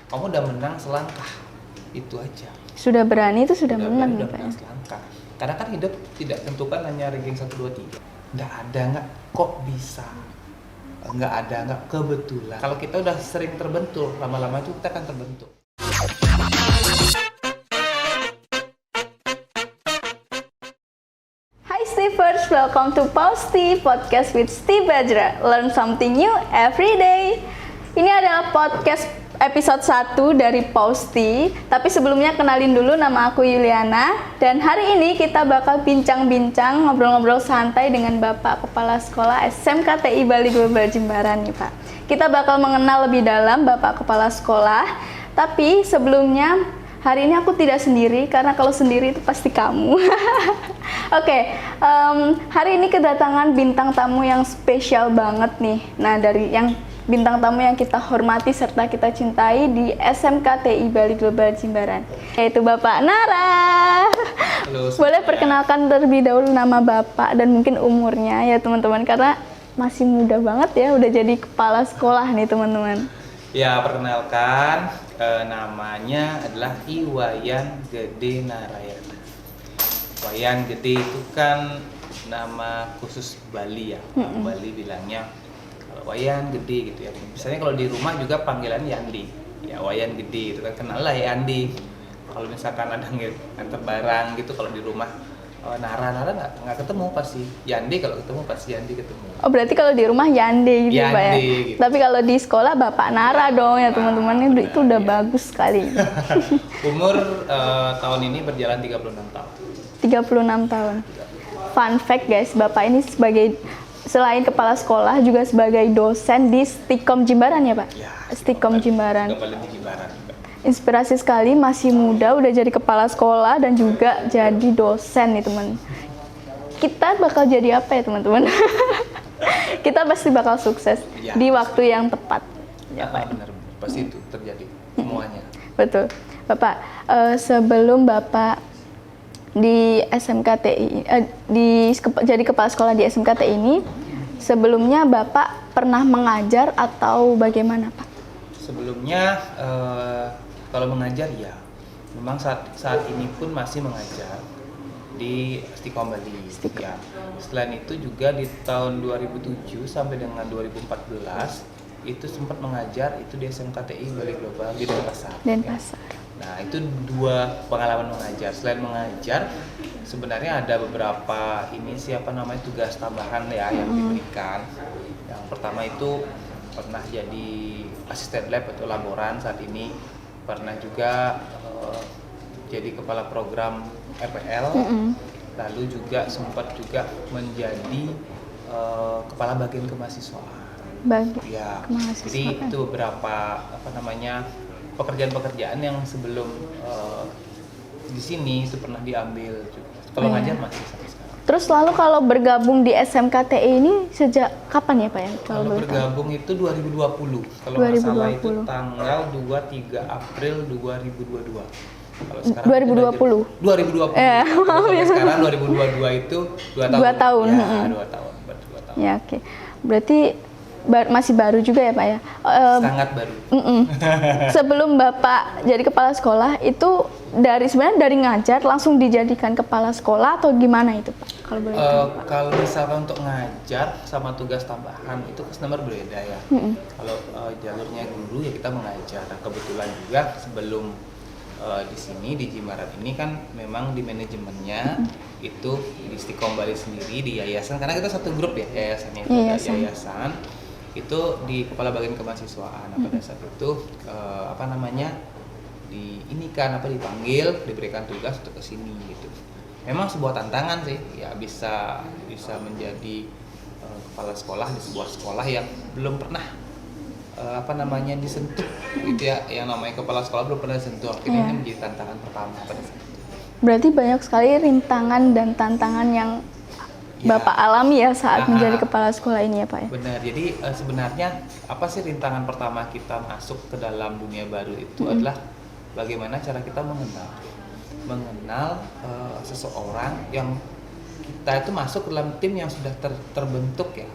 kamu udah menang selangkah, itu aja. Sudah berani itu sudah menang udah Pak. menang selangkah. Karena kan hidup tidak tentukan hanya ranking 1, 2, 3. Nggak ada nggak kok bisa, nggak ada nggak kebetulan. Kalau kita udah sering terbentuk, lama-lama itu kita akan terbentuk. Hi Stevers, welcome to Pausti Podcast with Steve Bajra. Learn something new every day. Ini adalah podcast episode 1 dari Pausti. Tapi sebelumnya kenalin dulu, nama aku Yuliana. Dan hari ini kita bakal bincang-bincang, ngobrol-ngobrol santai dengan Bapak Kepala Sekolah SMKTI Bali Global Jimbaran nih Pak. Kita bakal mengenal lebih dalam Bapak Kepala Sekolah. Tapi sebelumnya, hari ini aku tidak sendiri, karena kalau sendiri itu pasti kamu. Oke, hari ini kedatangan bintang tamu yang spesial banget nih. Nah, dari yang bintang tamu yang kita hormati serta kita cintai di SMKTI Bali Global Jimbaran, yaitu Bapak Nara. Halo, Boleh perkenalkan terlebih dahulu nama Bapak dan mungkin umurnya ya teman-teman, karena masih muda banget ya, udah jadi kepala sekolah nih teman-teman. Ya, perkenalkan, namanya adalah Iwayan Gede Narayana. Wayan Gede itu kan nama khusus Bali ya. Bali bilangnya kalau Wayan Gede gitu ya. Misalnya kalau di rumah juga panggilan Yandi. Ya, Wayan Gede itu kan kenal lah Yandi. Kalau misalkan ada nganter barang gitu kalau di rumah, Nara nggak ketemu pasti Yandi, kalau ketemu pasti Yandi ketemu. Oh, berarti kalau di rumah Yande gitu Pak ya. Gitu. Tapi kalau di sekolah Bapak Nara dong ya teman-teman, itu udah bagus sekali. Umur tahun ini berjalan 36 tahun. 36 tahun. Fun fact guys, Bapak ini selain kepala sekolah juga sebagai dosen di Stikom Jimbaran ya Pak? Ya, Stikom Jimbaran. Kembali di Jimbaran. Inspirasi sekali, masih muda udah jadi kepala sekolah dan juga jadi dosen nih teman. Kita bakal jadi apa ya teman-teman? Kita pasti bakal sukses Ya, di waktu yang tepat. Ya, benar, pasti itu terjadi semuanya. Betul. Bapak, sebelum Bapak di SMKTI, jadi kepala sekolah di SMKTI ini, sebelumnya Bapak pernah mengajar atau bagaimana Pak? Sebelumnya kalau mengajar ya, memang saat ini pun masih mengajar di Stikom Bali. Ya. Selain itu juga di tahun 2007 sampai dengan 2014 itu sempat mengajar itu di SMKTI Bali Global di Denpasar. Denpasar. Ya. Nah, itu 2 pengalaman mengajar. Selain mengajar, sebenarnya ada beberapa tugas tambahan ya yang diberikan. Yang pertama itu pernah jadi asisten lab atau laboran saat ini. Pernah juga jadi kepala program RPL. Lalu juga sempat juga menjadi kepala bagian kemahasiswaan. Ya, jadi itu beberapa pekerjaan-pekerjaan yang sebelum di sini itu pernah diambil juga. Kalau ngajar masih sampai sekarang. Terus lalu kalau bergabung di SMKTI ini sejak kapan ya Pak ya? Kalau bergabung itu 2020. Kalau nggak salah itu tanggal 23 April 2022. Kalau sekarang 2020. 2020. Sekarang 2022 itu 2 tahun. 2 tahun. Ya, 2 tahun. 2 tahun. Ya, oke. Berarti masih baru juga ya Pak ya? Sangat baru. Sebelum Bapak jadi kepala sekolah itu sebenarnya dari ngajar langsung dijadikan kepala sekolah atau gimana itu Pak? Kalau boleh tahu, Pak. Kalau misalkan untuk ngajar sama tugas tambahan itu customer berbeda ya. Kalau jalurnya guru ya kita mengajar. Nah, kebetulan juga sebelum di sini di Jimbaran ini kan memang di manajemennya itu di Stikom Bali sendiri di yayasan, karena kita satu grup ya yayasannya itu yayasan itu di kepala bagian kemahasiswaan. Pada saat itu dipanggil, diberikan tugas untuk ke sini gitu. Memang sebuah tantangan sih ya, bisa menjadi kepala sekolah di sebuah sekolah yang belum pernah disentuh gitu ya, yang namanya kepala sekolah belum pernah disentuh. Akhirnya ini menjadi tantangan pertama pada saat itu. Berarti banyak sekali rintangan dan tantangan yang Bapak alami ya saat menjadi kepala sekolah ini ya Pak ya? Benar, jadi sebenarnya apa sih rintangan pertama kita masuk ke dalam dunia baru itu adalah bagaimana cara kita mengenal seseorang yang kita itu masuk ke dalam tim yang sudah terbentuk ya.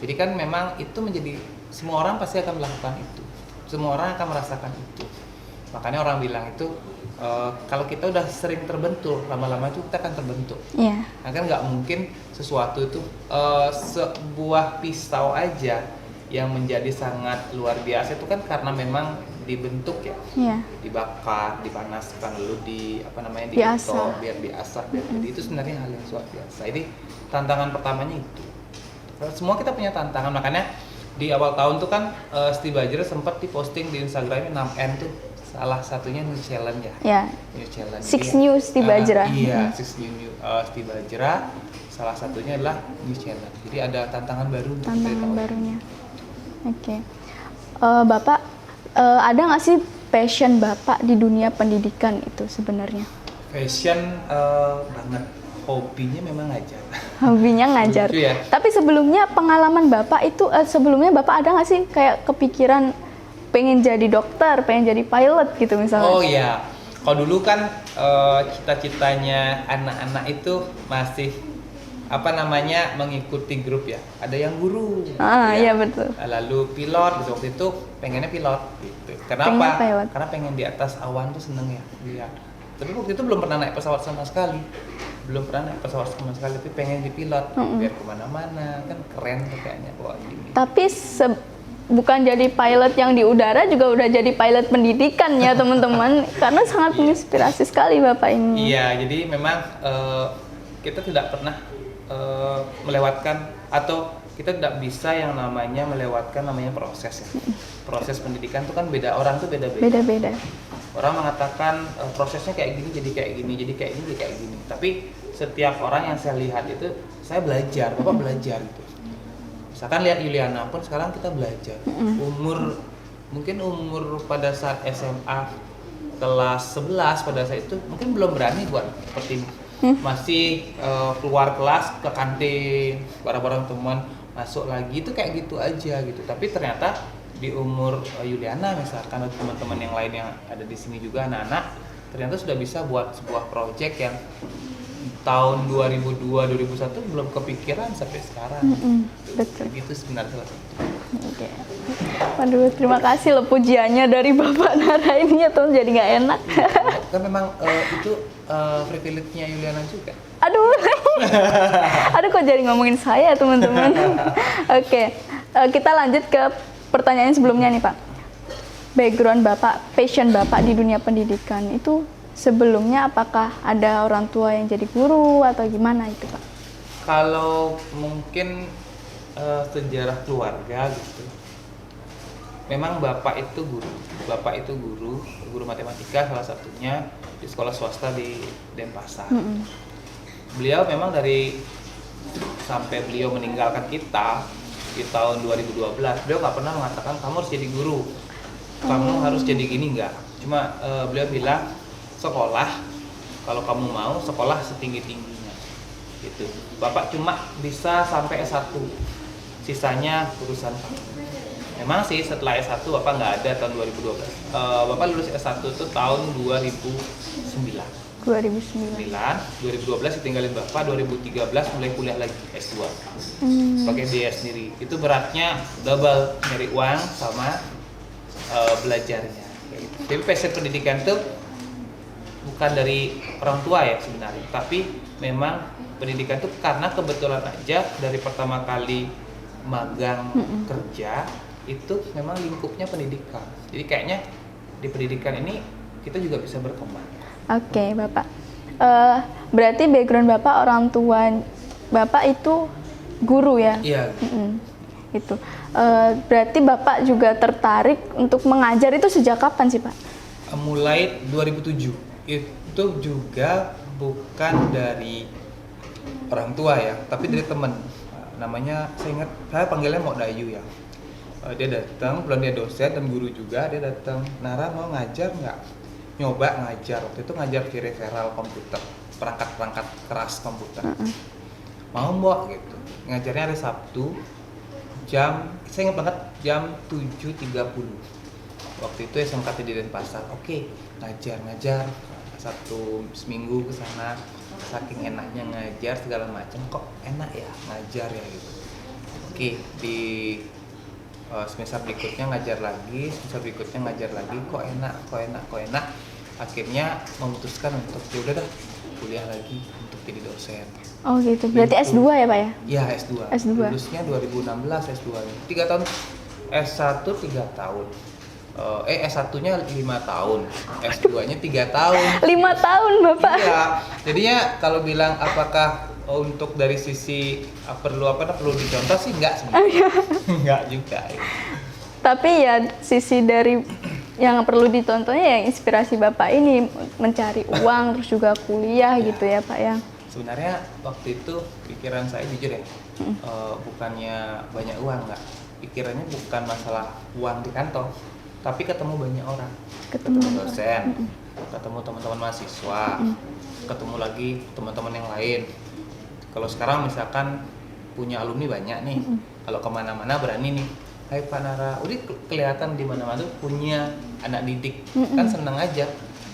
Jadi kan memang itu menjadi, semua orang pasti akan melakukan itu, semua orang akan merasakan itu. Makanya orang bilang itu kalau kita udah sering terbentur, lama-lama itu kita akan terbentuk. Iya. Nah, kan nggak mungkin sesuatu itu sebuah pisau aja yang menjadi sangat luar biasa itu kan karena memang dibentuk ya, Iya. dibakar, dipanaskan, lalu dibentuk Diasah. biar diasah. Jadi itu sebenarnya hal yang luar biasa. Ini tantangan pertamanya itu. Semua kita punya tantangan, makanya di awal tahun tuh kan Steve Bajra sempat diposting di Instagramnya 6M tuh. Salah satunya New Challenge ya. Ya. New Challenge. Six New Steve Bajra. Iya, Six New Steve Bajra. Salah satunya adalah New Challenge. Jadi ada tantangan baru. Tantangan barunya. Oke. Bapak ada nggak sih passion Bapak di dunia pendidikan itu sebenarnya? Passion banget. Hobinya memang ngajar. Hobinya ngajar. Lucu ya? Tapi sebelumnya pengalaman Bapak itu sebelumnya Bapak ada nggak sih kayak kepikiran pengen jadi dokter, pengen jadi pilot gitu misalnya? Oh iya, kalau dulu kan cita-citanya anak-anak itu masih mengikuti grup ya. Ada yang guru. Iya betul. Lalu pilot, gitu. Waktu itu pengennya pilot gitu. Kenapa? Pengen pilot. Karena pengen di atas awan tuh seneng ya lihat. Tapi waktu itu belum pernah naik pesawat sama sekali. Tapi pengen di pilot biar kemana-mana, kan keren tuh kayaknya bawa gini. Tapi bukan jadi pilot yang di udara, juga udah jadi pilot pendidikan ya teman-teman, karena sangat menginspirasi sekali Bapak ini. Iya, jadi memang kita tidak pernah melewatkan atau kita tidak bisa yang namanya melewatkan namanya proses ya. Proses pendidikan itu kan beda, orang tuh beda-beda. Beda-beda. Orang mengatakan prosesnya kayak gini, jadi kayak gini, jadi kayak ini, jadi kayak gini. Tapi setiap orang yang saya lihat itu, saya belajar, Bapak belajar gitu. Misalkan lihat Yuliana pun sekarang kita belajar. Mungkin umur pada saat SMA kelas 11 pada saat itu mungkin belum berani buat seperti ini. Masih keluar kelas ke kantin, bareng-bareng teman, masuk lagi itu kayak gitu aja gitu. Tapi ternyata di umur Yuliana misalkan atau teman-teman yang lain yang ada di sini juga anak-anak ternyata sudah bisa buat sebuah project yang tahun 2002 2001 belum kepikiran sampai sekarang. Betul. Itu sebenarnya salah satu. Oke. Waduh, terima kasih loh pujiannya dari Bapak Nara ini atau jadi nggak enak. Kan memang itu privilege-nya Yuliana juga. Aduh. Aduh kok jadi ngomongin saya teman-teman. Oke. Kita lanjut ke pertanyaan sebelumnya nih Pak. Background Bapak, passion Bapak di dunia pendidikan itu sebelumnya apakah ada orang tua yang jadi guru atau gimana itu Pak? Kalau mungkin sejarah keluarga gitu. Memang Bapak itu guru matematika salah satunya di sekolah swasta di Denpasar. Beliau memang sampai beliau meninggalkan kita di tahun 2012, beliau nggak pernah mengatakan kamu harus jadi guru, kamu harus jadi gini, nggak. Cuma beliau bilang sekolah, kalau kamu mau sekolah setinggi-tingginya gitu. Bapak cuma bisa sampai S1, sisanya urusan kamu. Memang sih setelah S1 Bapak nggak ada tahun 2012. Bapak lulus S1 itu tahun 2009. 2012 ditinggalin Bapak, 2013 mulai kuliah lagi S2 pakai biaya sendiri. Itu beratnya double, nyari uang sama belajarnya kayak gitu. Jadi passion pendidikan itu bukan dari orang tua ya sebenarnya, tapi memang pendidikan itu karena kebetulan aja dari pertama kali magang kerja itu memang lingkupnya pendidikan. Jadi kayaknya di pendidikan ini kita juga bisa berkembang. Oke, Bapak. Berarti background Bapak, orang tua Bapak itu guru ya? Iya. Itu. Berarti Bapak juga tertarik untuk mengajar itu sejak kapan sih, Pak? Mulai 2007. Itu juga bukan dari orang tua ya, tapi dari teman. Namanya saya panggilnya Mok Dayu ya. Dia datang, belum dia dosen dan guru juga, dia datang, Nara mau ngajar nggak? Nyoba ngajar, waktu itu ngajar peripheral komputer, perangkat-perangkat keras komputer. Mau Mbak gitu, ngajarnya hari Sabtu, saya ingat banget jam 7.30. Waktu itu SMK di Denpasar. Oke, ngajar satu seminggu ke sana, saking enaknya ngajar segala macam, kok enak ya ngajar ya gitu. Oke, di semester berikutnya ngajar lagi, semester berikutnya ngajar lagi, kok enak. Akhirnya memutuskan untuk ya udah dah kuliah lagi untuk jadi dosen. Oh gitu. Berarti Gitu. S2 ya Pak ya? Iya S2. S2. Lulusnya 2016 S2. 3 tahun. S1 3 tahun. S1-nya 5 tahun. S2-nya 3 tahun. 5 tahun Bapak. Iya. Jadinya kalau bilang apakah untuk dari sisi perlu dicontoh sih enggak sebenarnya. Enggak juga. Tapi ya sisi dari yang perlu ditontonnya ya inspirasi Bapak ini mencari uang terus juga kuliah gitu ya Pak ya. Sebenarnya waktu itu pikiran saya jujur ya, bukannya banyak uang enggak. Pikirannya bukan masalah uang di kantong, tapi ketemu banyak orang. Ketemu dosen, ketemu teman-teman mahasiswa, ketemu lagi teman-teman yang lain. Kalau sekarang misalkan punya alumni banyak nih, kalau kemana-mana berani nih, hai Pak Nara, udah kelihatan di mana-mana tuh punya anak didik, kan seneng aja.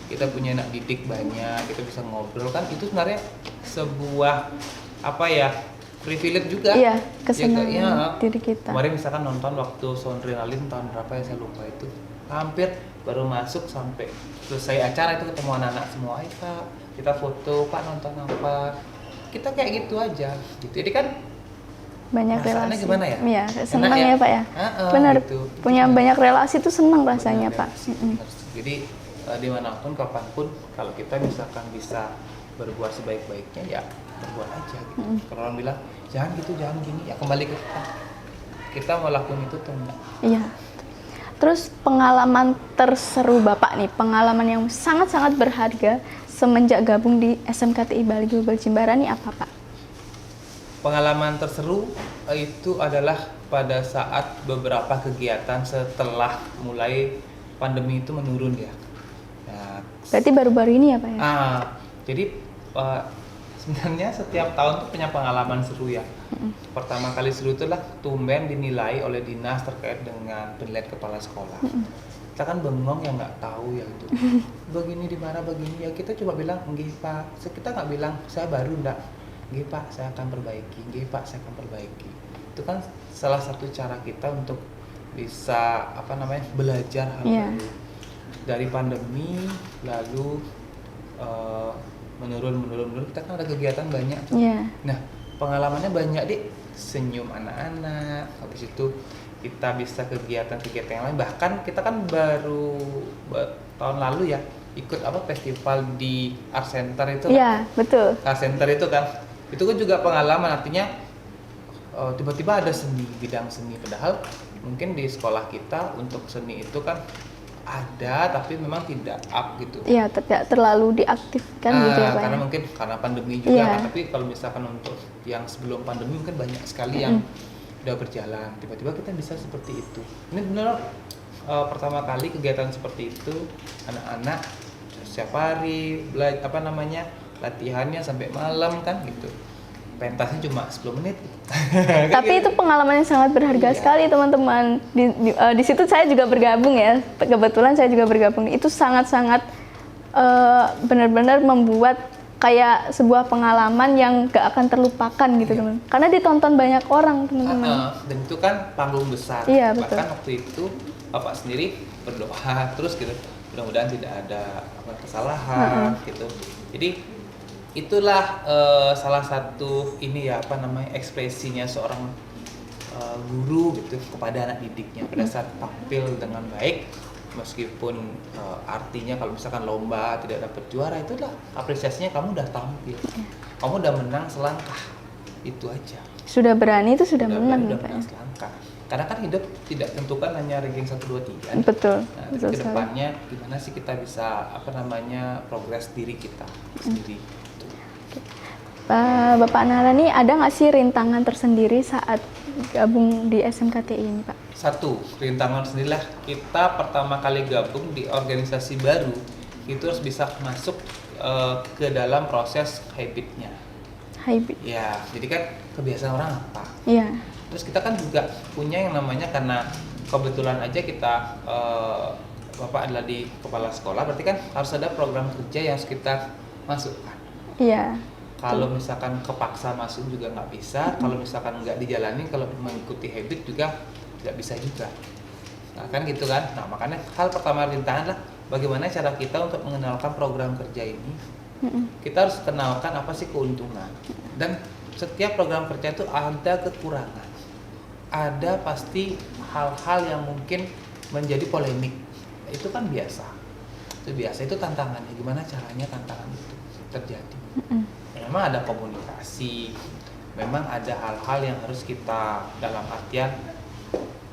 Kita punya anak didik banyak, kita bisa ngobrol kan, itu sebenarnya sebuah privilege juga. Iya, kesenangan ya, diri kita. Kemarin misalkan nonton waktu Soundrenalin tahun berapa ya saya lupa itu, hampir baru masuk sampai selesai acara itu ketemu anak-anak semua, hai Pak, kita foto, Pak nonton apa, kita kayak gitu aja gitu. Jadi kan banyak perasaannya relasi. gimana ya? Iya, senang ya Pak ya. Benar. Gitu. Punya banyak relasi itu senang rasanya Pak. Jadi dimanapun kapanpun kalau kita misalkan bisa berbuat sebaik-baiknya ya berbuat aja gitu. Kalau orang bilang jangan gitu, jangan gini, ya kembali ke kita mau lakuin itu atau enggak. Iya. Terus pengalaman terseru Bapak nih, pengalaman yang sangat-sangat berharga semenjak gabung di SMKTI Bali Global Jimbaran nih apa Pak? Pengalaman terseru itu adalah pada saat beberapa kegiatan setelah mulai pandemi itu menurun ya. Nah, Berarti baru-baru ini ya Pak ya? Jadi sebenarnya setiap tahun tuh punya pengalaman seru ya. Pertama kali seru itulah tumben dinilai oleh dinas terkait dengan penilaian kepala sekolah. Kita kan bengong ya nggak tahu ya itu. Begini di mana begini ya kita coba bilang nggih Pak. Kita nggak bilang saya baru enggak. Nggih Pak, saya akan perbaiki. Nggih Pak, saya akan perbaiki. Itu kan salah satu cara kita untuk bisa belajar hal baru. Dari pandemi lalu menurun kita kan ada kegiatan banyak tuh. Nah pengalamannya banyak deh, senyum anak-anak, habis itu kita bisa kegiatan-kegiatan yang lain, bahkan kita kan baru tahun lalu ya ikut festival di Art Center itu kan. Iya betul. Art Center itu kan juga pengalaman, artinya tiba-tiba ada bidang seni, padahal mungkin di sekolah kita untuk seni itu kan ada tapi memang tidak up gitu. Iya, tidak terlalu diaktifkan gitu ya Pak. Karena mungkin karena pandemi juga kan, tapi kalau misalkan untuk yang sebelum pandemi mungkin banyak sekali yang udah berjalan. Tiba-tiba kita bisa seperti itu. Ini benar pertama kali kegiatan seperti itu, anak-anak setiap hari latihannya sampai malam kan gitu. Pentasnya cuma 10 menit. Tapi itu pengalaman yang sangat berharga sekali teman-teman. Di situ saya juga bergabung ya. Kebetulan saya juga bergabung. Itu sangat-sangat benar-benar membuat kayak sebuah pengalaman yang gak akan terlupakan gitu teman. Karena ditonton banyak orang teman-teman. Dan itu kan panggung besar. Iya, betul. Bahkan waktu itu Bapak sendiri berdoa terus gitu. Mudah-mudahan tidak ada kesalahan gitu. Jadi itulah salah satu ekspresinya seorang guru gitu kepada anak didiknya pada saat tampil dengan baik, meskipun artinya kalau misalkan lomba tidak dapat juara, itulah apresiasinya kamu udah tampil, kamu udah menang selangkah, itu aja. Sudah berani itu sudah menang udah Pak. menang selangkah. Karena kan hidup tidak tentukan hanya ranking 1, 2, 3. Betul. Nah, betul ke depannya gimana sih kita bisa progres diri kita sendiri. Bapak Nara nih ada nggak sih rintangan tersendiri saat gabung di SMKTI ini Pak? Satu, rintangan sendirilah kita pertama kali gabung di organisasi baru itu harus bisa masuk ke dalam proses habitnya. Habit? Ya, jadi kan kebiasaan orang apa? Iya. Terus kita kan juga punya yang namanya, karena kebetulan aja kita Bapak adalah di kepala sekolah, berarti kan harus ada program kerja yang harus kita masukkan. Iya. Kalau misalkan kepaksa masuk juga nggak bisa, kalau misalkan nggak dijalani, kalau mengikuti habit juga tidak bisa juga. Nah kan gitu kan. Nah makanya hal pertama rintangan lah bagaimana cara kita untuk mengenalkan program kerja ini. Kita harus kenalkan apa sih keuntungan. Dan setiap program kerja itu ada kekurangan. Ada pasti hal-hal yang mungkin menjadi polemik. Itu kan biasa. Itu biasa, itu tantangannya. Gimana caranya tantangan itu terjadi. Memang ada komunikasi. Memang ada hal-hal yang harus kita dalam artian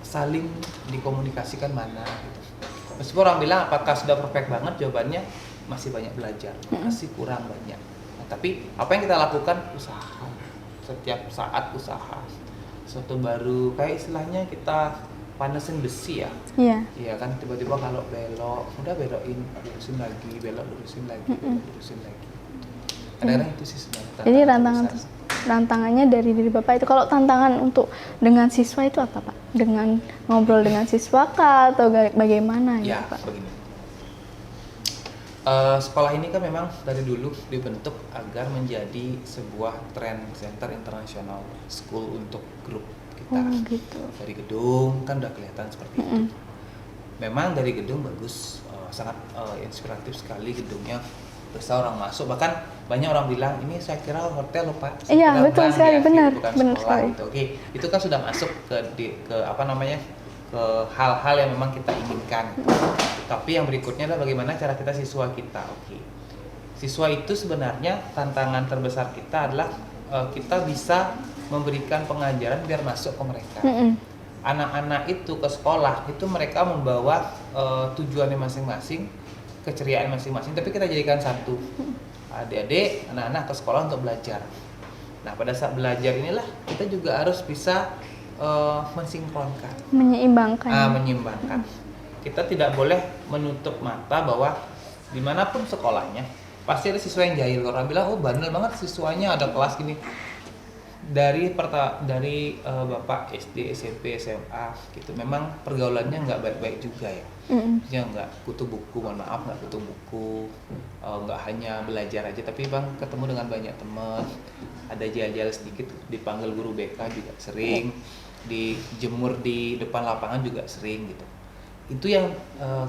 saling dikomunikasikan mana gitu. Meskipun orang bilang apakah sudah perfect banget, jawabannya masih banyak belajar, masih kurang banyak. Nah, tapi apa yang kita lakukan usaha, setiap saat usaha. Suatu baru kayak istilahnya kita panesin besi ya. Iya kan tiba-tiba kalau belok, udah belokin, lurusin lagi, belok lurusin lagi, belok lurusin lagi. Kadang-kadang itu sih sebenarnya. Jadi tantangannya dari diri Bapak itu. Kalau tantangan untuk dengan siswa itu apa Pak? Dengan ngobrol dengan siswa kah atau bagaimana ya, Pak? Begini. Sekolah ini kan memang dari dulu dibentuk agar menjadi sebuah trend center internasional school untuk grup kita. Gitu. Dari gedung kan udah kelihatan seperti itu. Memang dari gedung bagus, sangat inspiratif sekali gedungnya. Bisa orang masuk, bahkan banyak orang bilang ini saya kira hotel loh Pak. Iya betul sekali, benar, bukan benar sekolah sekali. gitu. Oke, itu kan sudah masuk ke apa namanya, ke hal-hal yang memang kita inginkan. Tapi yang berikutnya adalah bagaimana cara kita siswa kita. Oke, siswa itu sebenarnya tantangan terbesar kita adalah kita bisa memberikan pengajaran biar masuk ke mereka. Anak-anak itu ke sekolah itu mereka membawa tujuannya masing-masing, keceriaan masing-masing, tapi kita jadikan satu. Adik-adik, anak-anak ke sekolah untuk belajar. Nah, pada saat belajar inilah kita juga harus bisa mensinkronkan, menyeimbangkan. Kita tidak boleh menutup mata bahwa dimanapun sekolahnya pasti ada siswa yang jahil. Orang bilang, oh bandel banget siswanya, ada kelas gini. Dari Bapak SD, SMP, SMA gitu, memang pergaulannya nggak baik-baik juga ya. Maksudnya nggak kutu buku, mohon maaf, nggak kutu buku, nggak hanya belajar aja, tapi bang ketemu dengan banyak teman, ada jahil-jahil sedikit, dipanggil guru BK juga sering, dijemur di depan lapangan juga sering gitu. Itu yang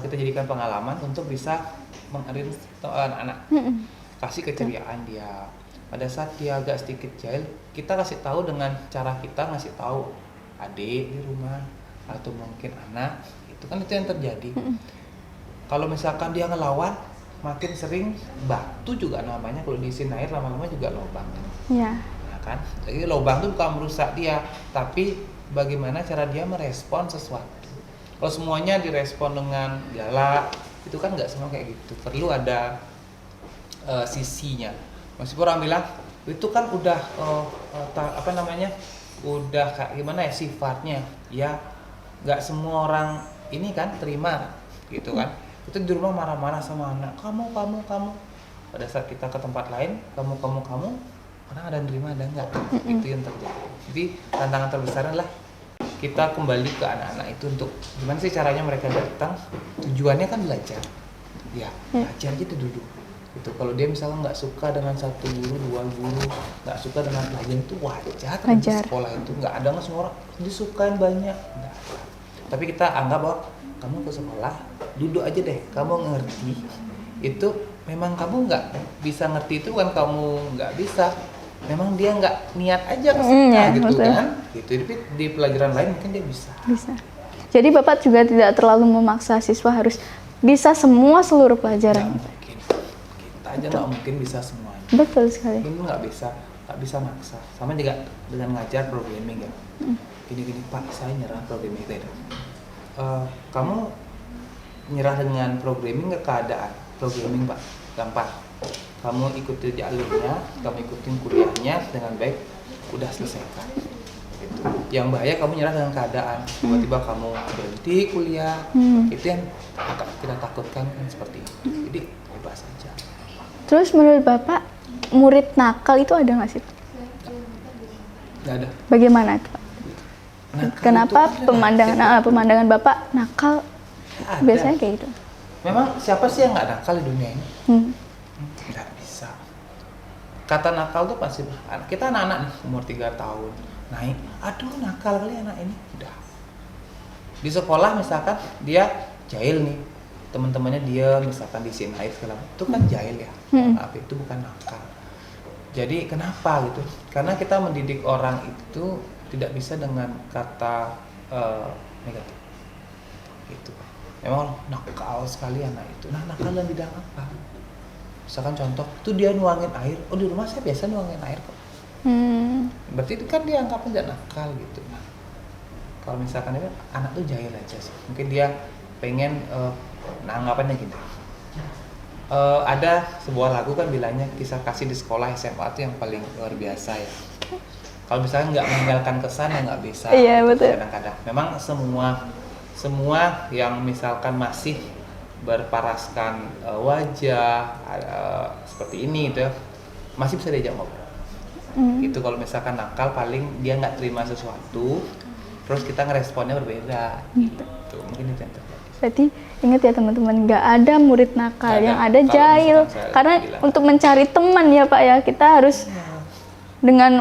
kita jadikan pengalaman untuk bisa mengajarkan anak-anak, kasih keceriaan dia. Pada saat dia agak sedikit jahil, kita kasih tahu dengan cara kita ngasih tahu adik di rumah atau mungkin anak, itu kan itu yang terjadi. Kalau misalkan dia ngelawan, makin sering batu juga namanya, kalau diisiin air lama-lama juga lubang. Nah kan, jadi lubang itu bukan merusak dia, tapi bagaimana cara dia merespon sesuatu. Kalau semuanya direspon dengan galak, itu kan nggak semua kayak gitu. Perlu ada sisinya. Meskipun orang bilang itu kan udah udah kayak gimana ya sifatnya, ya nggak semua orang ini kan terima gitu kan. Itu di rumah marah-marah sama anak, kamu. Pada saat kita ke tempat lain, kamu, orang ada yang terima ada enggak? Itu yang terjadi. Jadi tantangan terbesarnya adalah kita kembali ke anak-anak itu untuk gimana sih caranya mereka datang, tujuannya kan belajar, ya belajar aja dulu. Gitu. Kalau dia misalnya nggak suka dengan satu guru, dua guru, nggak suka dengan pelajaran, itu wajar. Di sekolah itu nggak ada nggak semua orang disukain banyak. Nggak ada. Tapi kita anggap bahwa kamu ke sekolah, duduk aja deh, kamu ngerti. Itu memang kamu nggak bisa ngerti, itu bukan kamu nggak bisa. Memang dia nggak niat aja kesana gitu betul. Kan. Gitu. Tapi di pelajaran lain mungkin dia bisa. Jadi Bapak juga tidak terlalu memaksa siswa harus bisa semua seluruh pelajaran. Aja nggak mungkin bisa semuanya. Betul sekali. Itu nggak bisa maksa. Sama juga dengan ngajar programming ya. Gini Pak, saya nyerah programming itu. Kamu nyerah dengan programming ke keadaan. Programming Pak, gampang. Kamu ikuti jalurnya, kamu ikutin kuliahnya dengan baik, udah selesaikan. Gitu. Yang bahaya kamu nyerah dengan keadaan. Tiba-tiba kamu berhenti kuliah. Itu yang kita takutkan kan seperti itu. Jadi bebas saja. Terus menurut Bapak, murid nakal itu ada nggak sih Pak? Nggak ada. Bagaimana itu Pak? Kenapa pemandangan Bapak nakal biasanya kayak gitu? Memang siapa sih yang nggak nakal di dunia ini? Nggak bisa. Kata nakal tuh pasti, kita anak-anak nih umur 3 tahun, naik, aduh nakal kali anak ini. Udah. Di sekolah misalkan dia jahil nih, teman-temannya dia misalkan disiin air segala macam, itu kan jahil ya. Maaf, itu bukan nakal. Jadi kenapa gitu? Karena kita mendidik orang itu tidak bisa dengan kata negatif. Gitu. Memang nakal sekali anak itu. Nah, nakal dalam bidang apa? Misalkan contoh, itu dia nuangin air. Oh, di rumah saya biasa nuangin air kok. Berarti itu kan dia anggapnya tidak nakal gitu. Nah, kalau misalkan itu anak tuh jahil aja sih. Mungkin dia pengen anggapannya gini. Ada sebuah lagu kan bilangnya kisah kasih di sekolah SMA itu yang paling luar biasa ya. Kalau misalnya nggak meninggalkan kesan ya nggak bisa. Iya, betul. Kadang-kadang memang semua yang misalkan masih berparaskan wajah seperti ini gitu ya, masih bisa diajak ngobrol. Itu kalau misalkan nakal paling dia nggak terima sesuatu, terus kita ngeresponnya berbeda. Gitu. Mungkin itu yang terjadi. Berarti ingat ya teman-teman, nggak ada murid nakal, yang ada Kalau jahil. misalkan saya Karena bilang, untuk mencari teman ya Pak ya, kita harus dengan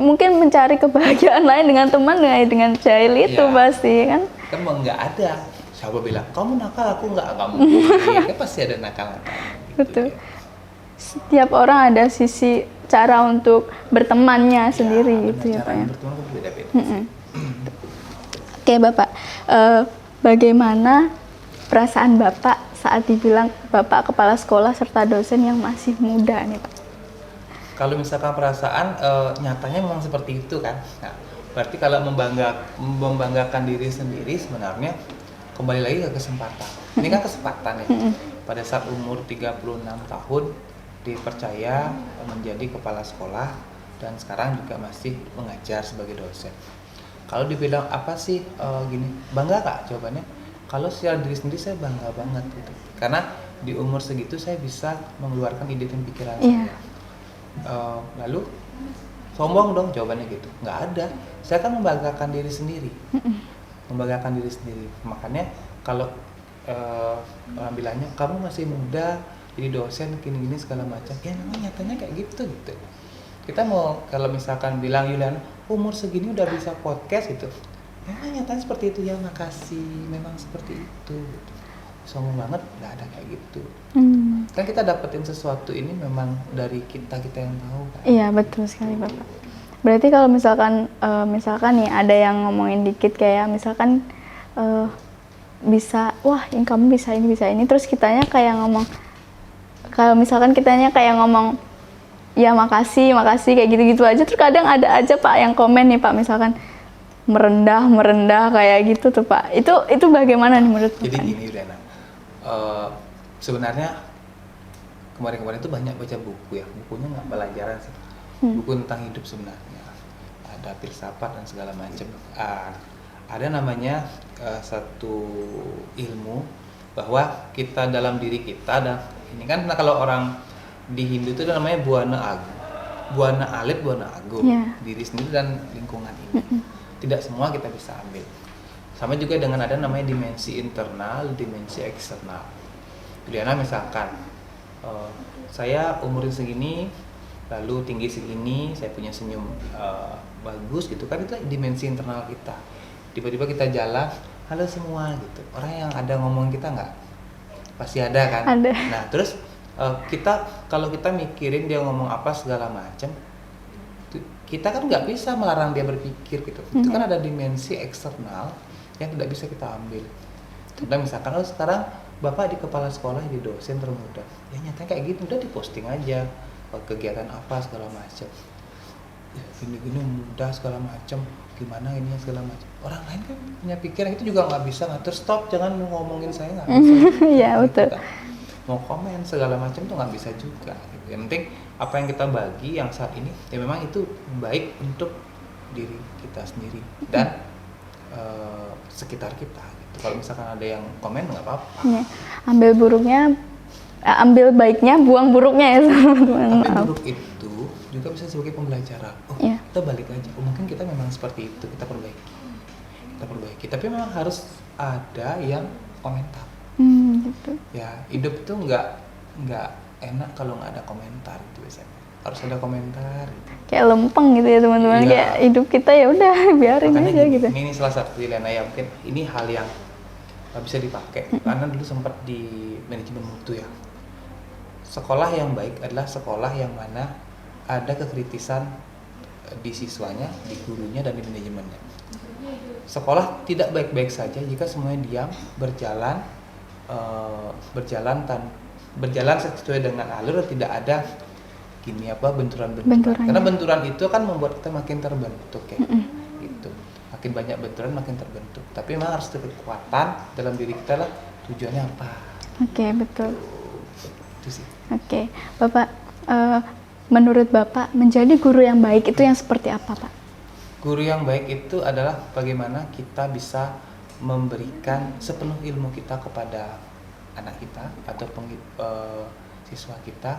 mungkin mencari kebahagiaan lain dengan teman dengan jahil itu Iya. pasti kan. kan mau nggak ada. Siapa bilang kamu nakal, aku nggak mungkin. Kan pasti ada nakal-nakal. Gitu Betul. dia. Setiap orang ada sisi cara untuk bertemannya sendiri gitu ya cara Pak ya. berteman kan beda-beda. Oke Bapak, bagaimana perasaan Bapak saat dibilang Bapak kepala sekolah serta dosen yang masih muda nih Pak? Kalau misalkan perasaan nyatanya memang seperti itu kan. Nah, berarti kalau membanggakan diri sendiri sebenarnya kembali lagi ke kesempatan. Ini kan kesempatan ya. Pada saat umur 36 tahun dipercaya menjadi kepala sekolah dan sekarang juga masih mengajar sebagai dosen. Kalau dibilang apa sih gini, bangga Kak? Jawabannya kalau secara diri sendiri saya bangga banget gitu. Karena di umur segitu saya bisa mengeluarkan ide dan pikiran saya. Lalu sombong dong jawabannya gitu, nggak ada. Saya kan membanggakan diri sendiri, makanya kalau orang bilangnya kamu masih muda jadi dosen gini-gini segala macam, ya memang nyatanya kayak gitu. Kita mau kalau misalkan bilang Yuliana umur segini udah bisa podcast gitu, memang nyatanya seperti itu ya, makasih memang seperti itu gitu. Sombong banget nggak ada kayak gitu. Kan kita dapetin sesuatu ini memang dari kita yang tahu kan. Iya betul sekali Bapak. Berarti kalau misalkan nih ada yang ngomongin dikit kayak misalkan bisa, wah yang kamu bisa ini, terus kitanya kayak ngomong, kalau misalkan kitanya kayak ngomong ya makasih kayak gitu-gitu aja, terus kadang ada aja Pak yang komen nih Pak, misalkan merendah kayak gitu tuh Pak. Itu bagaimana nih menurut Bapak? Jadi gini Yuliana, sebenarnya kemarin itu banyak baca buku ya, bukunya nggak pelajaran sih, buku tentang hidup sebenarnya, ada filsafat dan segala macam. Ada namanya satu ilmu bahwa kita dalam diri kita ada ini kan, nah kalau orang di Hindu itu namanya buana alit, buana agung, diri sendiri dan lingkungan ini. Tidak semua kita bisa ambil. Sama juga dengan ada namanya dimensi internal, dimensi eksternal. Juliana misalkan, saya umurin segini, lalu tinggi segini, saya punya senyum bagus gitu kan, itu dimensi internal kita. Tiba-tiba kita jalan, halo semua gitu. Orang yang ada ngomong kita nggak? Pasti ada kan? Ada. Nah terus kalau kita mikirin dia ngomong apa segala macam, kita kan nggak bisa melarang dia berpikir gitu. Itu kan ada dimensi eksternal yang tidak bisa kita ambil. Contoh misalkan sekarang Bapak di kepala sekolah jadi dosen termuda, ya nyatanya kayak gitu, udah diposting aja kegiatan apa segala macam, ya gini muda segala macam, gimana ini segala macam. Orang lain kan punya pikiran, itu juga nggak bisa ngatur, stop jangan ngomongin saya, nggak bisa. Iya betul. Mau komen segala macam tuh nggak bisa juga gitu. Yang penting apa yang kita bagi yang saat ini ya memang itu baik untuk diri kita sendiri dan sekitar kita gitu. Kalau misalkan ada yang komen nggak apa-apa. Ya, ambil baiknya, buang buruknya ya teman-teman. Tapi buruk itu juga bisa sebagai pembelajaran. Kita balik aja. Mungkin kita memang seperti itu, kita perbaiki. Tapi memang harus ada yang komentar. Gitu. Ya hidup itu nggak enak kalau nggak ada komentar itu biasanya. harus ada komentar. Kayak lempeng gitu ya teman-teman. Iya. Kayak hidup kita ya udah biarin Makanya aja gini, gitu. ini salah satu pilihan ayah, mungkin ini hal yang bisa dipakai karena dulu sempat di manajemen mutu ya. Sekolah yang baik adalah sekolah yang mana ada kekritisan di siswanya, di gurunya, dan di manajemennya. Sekolah tidak baik-baik saja jika semuanya diam, berjalan sesuai dengan alur, tidak ada benturan. Karena benturan itu kan membuat kita makin terbentuk ya. Gitu. Makin banyak benturan makin terbentuk. Tapi memang harus ada kekuatan dalam diri kita lah, tujuannya apa. Oke, betul. Itu sih. Oke, Bapak, menurut Bapak menjadi guru yang baik itu yang seperti apa, Pak? Guru yang baik itu adalah bagaimana kita bisa memberikan sepenuh ilmu kita kepada anak kita atau siswa kita,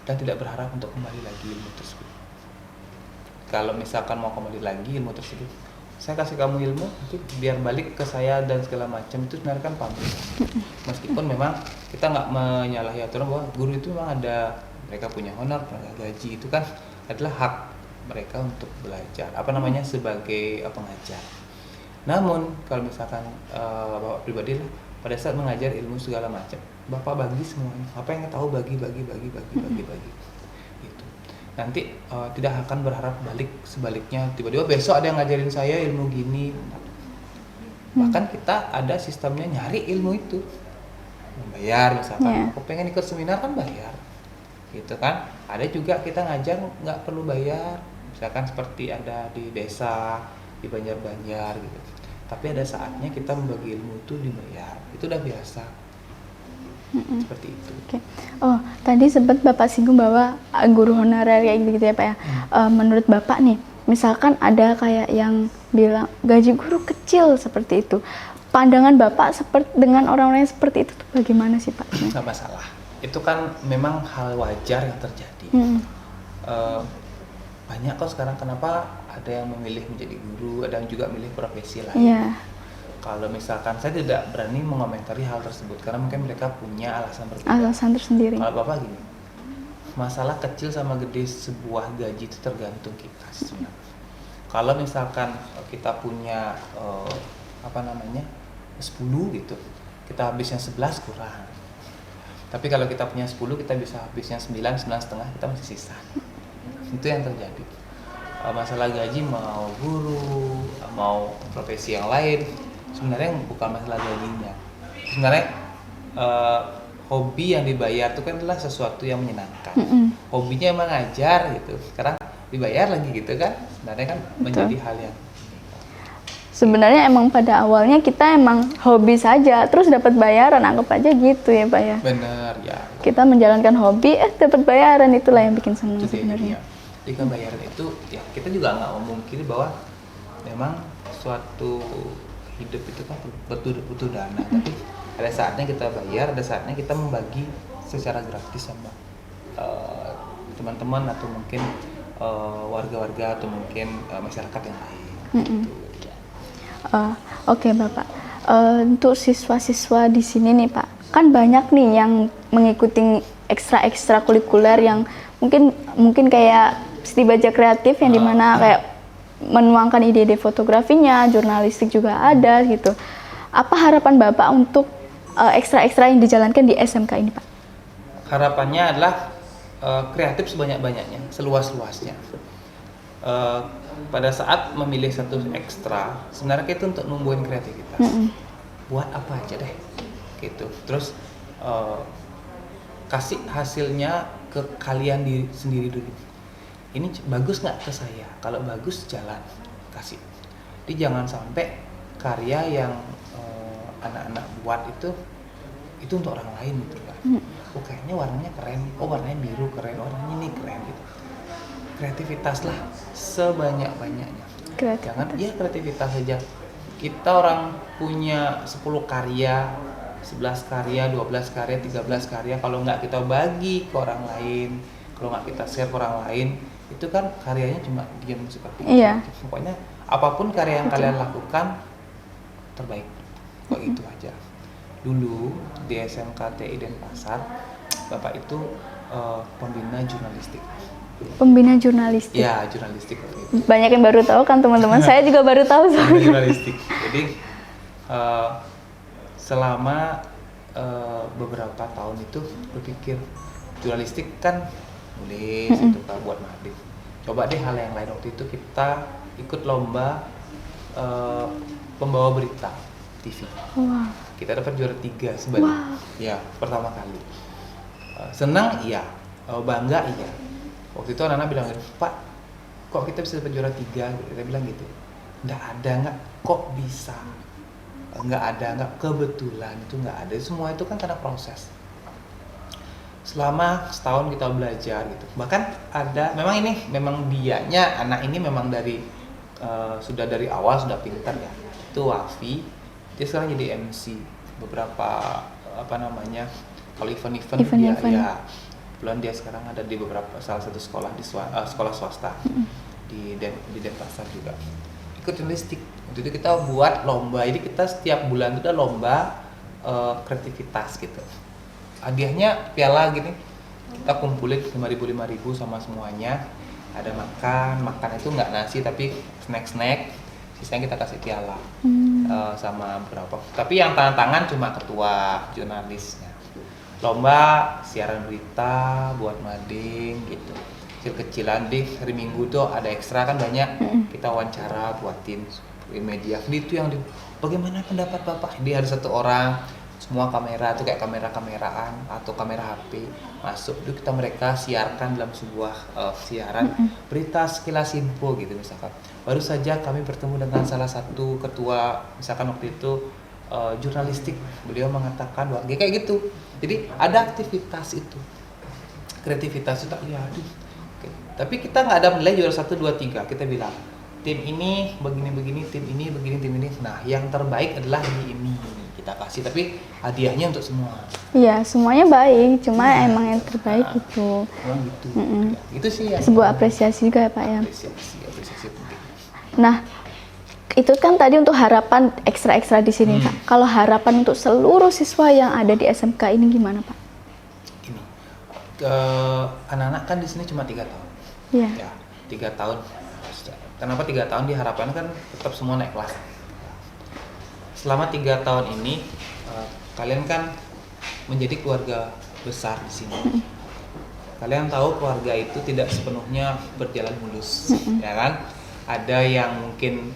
dan tidak berharap untuk kembali lagi ilmu tersebut. Kalau misalkan mau kembali lagi ilmu tersebut, saya kasih kamu ilmu, nanti biar balik ke saya dan segala macam, itu sebenarnya kan pamrih. Meskipun memang kita nggak menyalahi aturan bahwa guru itu memang ada, mereka punya honor, tenaga gaji, itu kan adalah hak mereka untuk belajar, sebagai pengajar. Namun kalau misalkan Bapak pribadi lah, pada saat mengajar ilmu segala macam, Bapak bagi semuanya, apa yang tahu bagi. Gitu. Nanti tidak akan berharap balik sebaliknya, tiba-tiba besok ada yang ngajarin saya ilmu gini. Bahkan kita ada sistemnya nyari ilmu itu, membayar misalkan. Aku pengen ikut seminar kan bayar, gitu kan. Ada juga kita ngajar nggak perlu bayar, misalkan seperti ada di desa, di Banjar gitu. Tapi ada saatnya kita membagi ilmu itu dibayar, itu udah biasa. Seperti itu. Oke. Oh, tadi sempat Bapak singgung bahwa guru honorer kayak gitu ya Pak ya. Menurut Bapak nih, misalkan ada kayak yang bilang gaji guru kecil seperti itu. Pandangan Bapak dengan orang-orang yang seperti itu tuh bagaimana sih Pak? Nggak masalah. Itu kan memang hal wajar yang terjadi. Banyak kok sekarang, kenapa ada yang memilih menjadi guru, ada yang juga memilih profesi lain. Yeah. Kalau misalkan saya tidak berani mengomentari hal tersebut karena mungkin mereka punya alasan berbeda. Alasan tersendiri. Kalau Bapak gini, masalah kecil sama gede sebuah gaji itu tergantung kita sebenarnya. Kalau misalkan kita punya 10 gitu, kita habisnya 11 kurang. Tapi kalau kita punya 10, kita bisa habisnya 9,5, kita masih sisa. Itu yang terjadi. Masalah gaji mau guru, mau profesi yang lain, sebenarnya bukan masalah gajinya. Sebenarnya hobi yang dibayar itu kan adalah sesuatu yang menyenangkan. Hobinya emang ngajar gitu, sekarang dibayar lagi gitu kan, sebenarnya kan menjadi hal yang sebenarnya emang pada awalnya kita emang hobi saja, terus dapat bayaran, anggap aja gitu ya Pak ya. benar ya. Kita menjalankan hobi, dapat bayaran, itulah yang bikin senang sebenarnya. Jika bayaran itu, ya kita juga nggak memungkiri bahwa memang suatu hidup itu kan butuh dana, tapi ada saatnya kita bayar, ada saatnya kita membagi secara gratis sama teman-teman atau mungkin warga-warga atau mungkin masyarakat yang lain. Oke Bapak, untuk siswa-siswa di sini nih Pak, kan banyak nih yang mengikuti ekstra kurikuler yang mungkin kayak Siti Baja Kreatif yang dimana kayak menuangkan ide-ide fotografinya, jurnalistik juga ada gitu. Apa harapan Bapak untuk ekstra yang dijalankan di SMK ini Pak? Harapannya adalah kreatif sebanyak-banyaknya, seluas-luasnya. Pada saat memilih satu ekstra, sebenarnya itu untuk numbuhin kreativitas. Buat apa aja deh, gitu. Terus kasih hasilnya ke kalian sendiri dulu. Ini bagus nggak ke saya? Kalau bagus jalan, kasih. Jadi jangan sampai karya yang anak-anak buat itu untuk orang lain gitu kan. Oh kayaknya warnanya keren, oh warnanya biru keren, warnanya ini keren gitu. Kreativitas lah sebanyak-banyaknya. Jangan kreativitas saja. Kita orang punya 10 karya, 11 karya, 12 karya, 13 karya, kalau nggak kita bagi ke orang lain, kalau nggak kita share ke orang lain, itu kan karyanya cuma diam seperti itu. Pokoknya apapun karya yang kalian lakukan terbaik, kok itu aja. Dulu di SMK TI Denpasar, Bapak itu pembina jurnalistik. Pembina jurnalistik. Ya, jurnalistik waktu itu. Banyak yang baru tahu kan teman-teman. Saya juga baru tahu Pembina soalnya. jurnalistik. Jadi selama beberapa tahun itu berpikir jurnalistik kan nulis itu kan buat mading. Coba deh hal yang lain. Waktu itu kita ikut lomba pembawa berita TV. Wah. Kita dapat juara 3 sebenarnya. Wow. Ya, pertama kali. Senang iya, bangga iya. Waktu itu anak-anak bilang, Pak, kok kita bisa dapat juara 3? Kita bilang gitu. Nggak ada, nggak, kok bisa? Nggak ada, nggak, kebetulan itu nggak ada. Semua itu kan karena proses. Selama setahun kita belajar gitu. Bahkan ada, memang dianya, anak ini memang sudah dari awal sudah pintar ya. Itu Wafi, dia sekarang jadi MC beberapa kalau event-event dia ya. Kebetulan dia sekarang ada di salah satu sekolah sekolah swasta di Denpasar juga. Ikut jurnalistik. Waktu itu kita buat lomba. Jadi kita setiap bulan itu ada lomba kreativitas gitu. Hadiahnya piala gini. Kita kumpulin 5.000 sama semuanya. Ada makan itu nggak nasi tapi snack. Sisanya kita kasih piala sama berapa. Tapi yang tangan cuma ketua jurnalisnya. Lomba siaran berita buat mading gitu. Kecil-kecilan deh, hari Minggu tuh ada ekstra kan banyak. Kita wawancara buatin media. Itu yang bagaimana pendapat Bapak? Dia ada satu orang, semua kamera tuh kayak kamera-kameraan atau kamera HP masuk. Itu mereka siarkan dalam sebuah siaran berita sekilas info gitu misalkan. Baru saja kami bertemu dengan salah satu ketua misalkan waktu itu jurnalistik, beliau mengatakan bahwa kayak gitu. Jadi ada aktivitas itu, kreativitas itu ya. Tapi kita nggak ada nilai juara 1, 2, 3. Kita bilang tim ini begini, tim ini begini, tim ini. Nah yang terbaik adalah ini kita kasih. Tapi hadiahnya untuk semua. Iya, semuanya baik, cuma emang yang terbaik itu. Memang gitu. Ya, itu sih ya. Sebuah apresiasi juga ya Pak ya. Apresiasi penting. Nah, itu kan tadi untuk harapan ekstra-ekstra di sini Pak. Kalau harapan untuk seluruh siswa yang ada di SMK ini gimana Pak? Ini anak-anak kan di sini cuma 3 tahun. Iya. Ya, 3 tahun. Kenapa 3 tahun diharapkan kan tetap semua naik kelas. Selama 3 tahun ini kalian kan menjadi keluarga besar di sini. Kalian tahu keluarga itu tidak sepenuhnya berjalan mulus, ya kan? Ada yang mungkin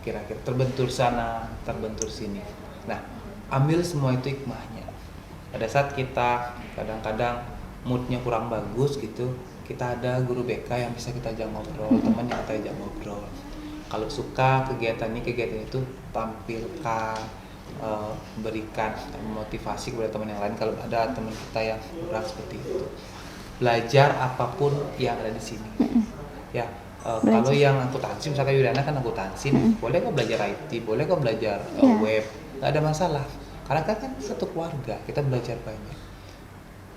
kira-kira terbentur sana, terbentur sini. Nah, ambil semua itu hikmahnya. Pada saat kita kadang-kadang moodnya kurang bagus gitu, kita ada guru BK yang bisa kita ajak ngobrol, teman yang kita ajak ngobrol. Kalau suka kegiatan itu tampilkan, berikan motivasi kepada teman yang lain. Kalau ada teman kita yang kurang seperti itu, belajar apapun yang ada di sini. Ya. Kalau yang akuntansi, misalkan Yuliana kan akuntansi, boleh kok belajar IT, boleh kok belajar web, nggak ada masalah. Karena kan satu keluarga, kita belajar banyak.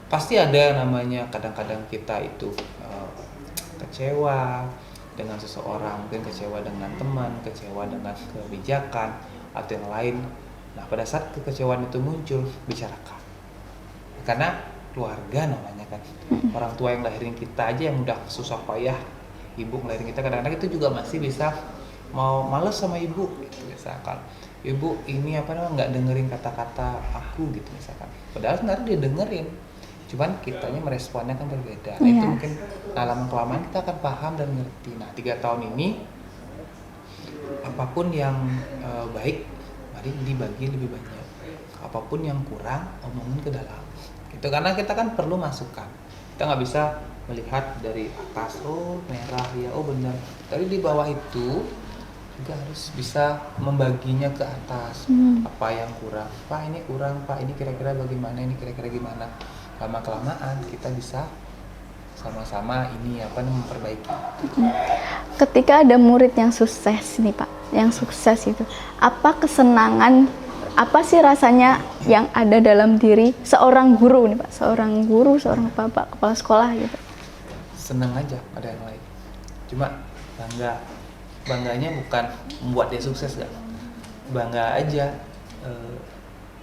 Pasti ada namanya kadang-kadang kita itu kecewa dengan seseorang, mungkin kecewa dengan teman, kecewa dengan kebijakan atau yang lain. Nah pada saat kekecewaan itu muncul, bicarakan. Karena keluarga namanya kan, orang tua yang lahirin kita aja yang udah susah payah. Ibu ngelahirin kita kadang-kadang itu juga masih bisa mau males sama ibu gitu misalkan. Ibu ini nggak dengerin kata-kata aku gitu misalkan. Padahal sebenarnya dia dengerin. Cuman kitanya meresponnya kan berbeda. Nah itu mungkin lama-kelamaan kita akan paham dan ngerti. Nah 3 tahun ini apapun yang baik mari dibagi lebih banyak. Apapun yang kurang omongin ke dalam. Gitu karena kita kan perlu masukan. Kita nggak bisa melihat dari atas, oh merah ya, oh benar. Tapi di bawah itu juga harus bisa membaginya ke atas. Apa yang kurang? Pak ini kurang, Pak ini kira-kira bagaimana, ini kira-kira gimana. Lama-kelamaan kita bisa sama-sama memperbaiki. Ketika ada murid yang sukses nih Pak, yang sukses itu, apa kesenangan, apa sih rasanya yang ada dalam diri seorang guru nih Pak, seorang guru, seorang bapak, kepala sekolah gitu? Senang aja ada yang lain. Cuma bangganya bukan membuat dia sukses kan. Bangga aja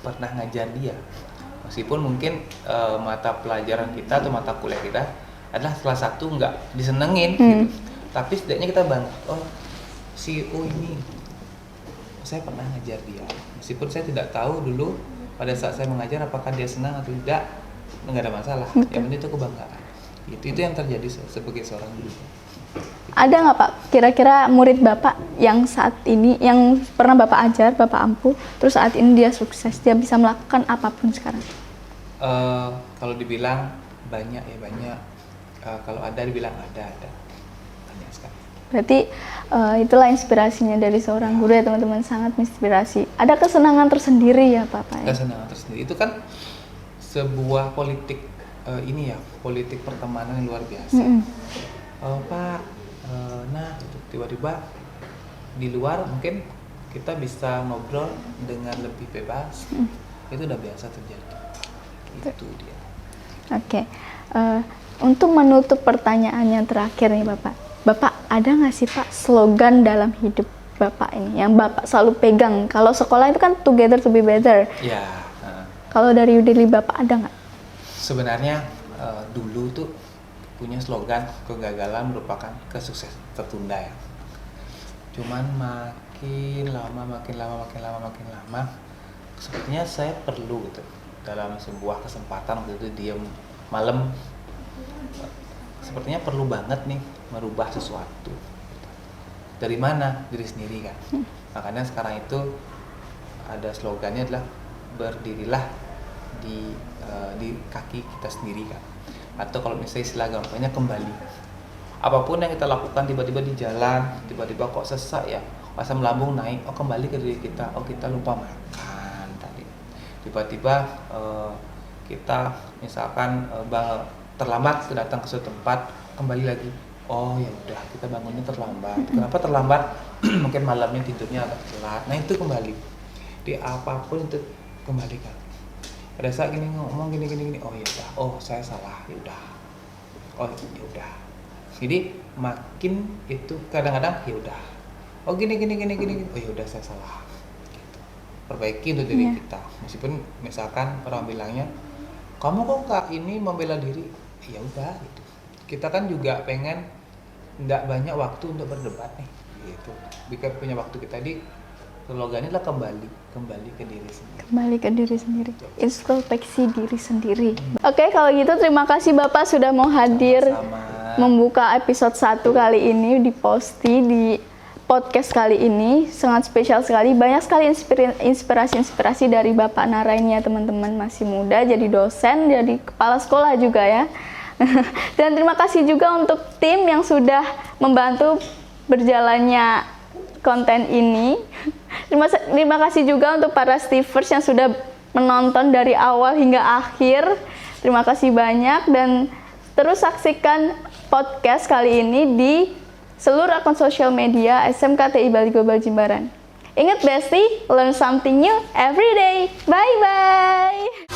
pernah ngajar dia. Meskipun mungkin mata pelajaran kita atau mata kuliah kita adalah salah satu nggak disenengin gitu. Tapi setidaknya kita bangga, oh CEO ini saya pernah ngajar dia, meskipun saya tidak tahu dulu pada saat saya mengajar apakah dia senang atau tidak, nggak ada masalah. Yang penting itu kebanggaan. Itu yang terjadi sebagai seorang guru. Ada nggak Pak kira-kira murid Bapak yang saat ini, yang pernah Bapak ajar, Bapak ampuh, terus saat ini dia sukses, dia bisa melakukan apapun sekarang? Kalau dibilang banyak ya banyak. Kalau ada dibilang ada banyak sekali. Berarti itulah inspirasinya dari seorang guru ya teman-teman, sangat menginspirasi. Ada kesenangan tersendiri ya Bapak? Ya? Kesenangan tersendiri itu kan sebuah politik ini ya, politik pertemanan yang luar biasa. Pak, nah tiba-tiba di luar mungkin kita bisa ngobrol dengan lebih bebas. Itu udah biasa terjadi. Itu dia. Oke. Untuk menutup pertanyaan yang terakhir nih Bapak ada nggak sih Pak slogan dalam hidup Bapak ini yang Bapak selalu pegang? Kalau sekolah itu kan together to be better. Ya. Kalau dari diri Bapak ada nggak? Sebenarnya dulu tuh punya slogan kegagalan merupakan kesuksesan tertunda ya. Cuman makin lama sepertinya saya perlu gitu dalam sebuah kesempatan waktu itu diam malam, sepertinya perlu banget nih merubah sesuatu. Dari mana? Diri sendiri kan. Makanya sekarang itu ada slogannya adalah berdirilah di kaki kita sendiri kan. Atau kalau misalnya istilah gampangnya kembali. Apapun yang kita lakukan tiba-tiba di jalan, tiba-tiba kok sesak ya, asam lambung naik, oh kembali ke diri kita, oh kita lupa makan tadi. Tiba-tiba kita misalkan terlambat datang ke suatu tempat, kembali lagi. Oh ya udah, kita bangunnya terlambat. Kenapa terlambat? Mungkin malamnya tidurnya agak telat. Nah itu kembali. Di apapun itu kembalikan. Pada saat gini ngomong gini, oh ya udah, oh saya salah, ya udah. Oh ya udah. Jadi makin itu kadang-kadang ya udah. Oh gini, oh ya udah saya salah. Gitu. Perbaiki untuk diri kita. Meskipun misalkan orang bilangnya, kamu kok nggak ini membela diri, ya udah gitu. Kita kan juga pengen nggak banyak waktu untuk berdebat nih, gitu. Jika punya waktu kita di slogannya adalah kembali ke diri sendiri. Kembali ke diri sendiri. Introspeksi diri sendiri. Oke, kalau gitu terima kasih Bapak sudah mau hadir. Sama-sama. Membuka episode 1 kali ini di Posti di podcast kali ini. Sangat spesial sekali. Banyak sekali inspirasi dari Bapak Nara ini ya teman-teman. Masih muda, jadi dosen, jadi kepala sekolah juga ya. Dan terima kasih juga untuk tim yang sudah membantu berjalannya konten ini. Terima kasih juga untuk para Stevers yang sudah menonton dari awal hingga akhir. Terima kasih banyak dan terus saksikan podcast kali ini di seluruh akun sosial media SMK TI Bali Global Jimbaran. Ingat Besti, learn something new every day. Bye bye.